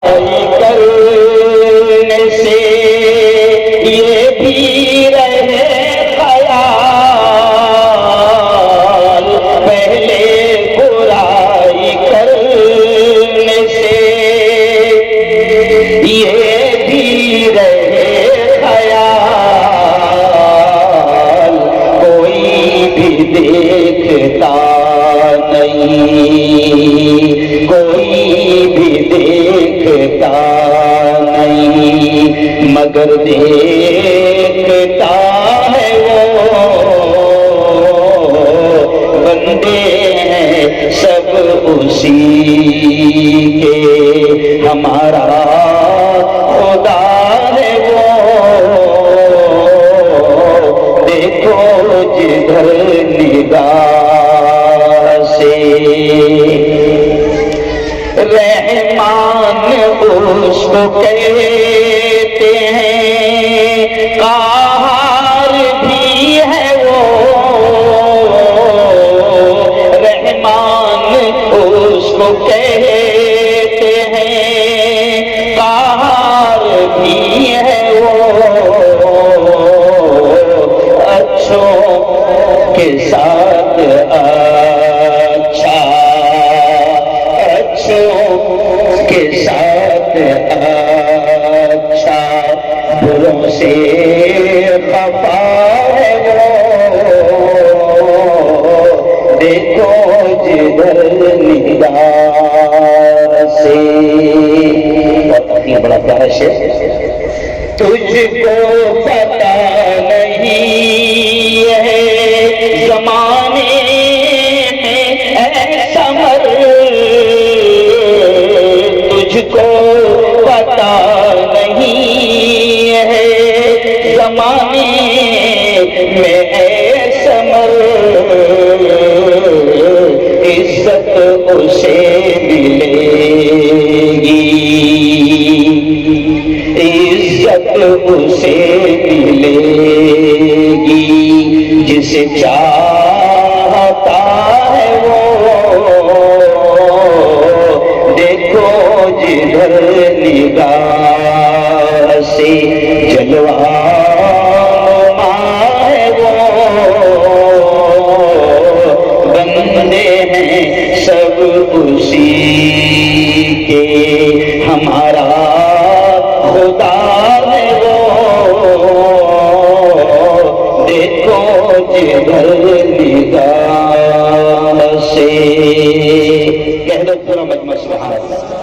کرنے سے یہ بھی رہے خیال، پہلے برائی کرنے سے یہ بھی رہے خیال، کوئی بھی دیکھتا نہیں، کوئی بھی دیکھتا نہیں، مگر دیکھتا ہے وہ بندے ہیں سب اسی کے، ہمارا خدا ہے وہ دیکھو جدھر نگاہ سے، رحمان اس کو کہتے ہیں، قہار بھی ہے وہ، رحمان اس کو کہتے ہیں، قہار بھی ہے وہ، اچھوں کے ساتھ اچھا، اچھوں کے ساتھ اچھا، بروں سے خفا ہے وہ دیکھو جدھر نگاہ سے۔ بڑا پیارا شعر، تجھ کو پتہ نہیں ہے زمانے میں اے سمر، تجھ کو پتہ نہیں ہے زمانے میں اے سمر، عزت اسے ملے گی، عزت اسے ملے گی، جسے چاہتا ہے وہ دیکھو جدھر نگاہ سے، جلوہ ہے وہ بندے ہیں سب اسی کے، ہمارا خدا ہے وہ دیکھو جدھر نگاہ سے۔ کہہ دو پورا مجمع سبحان اللہ۔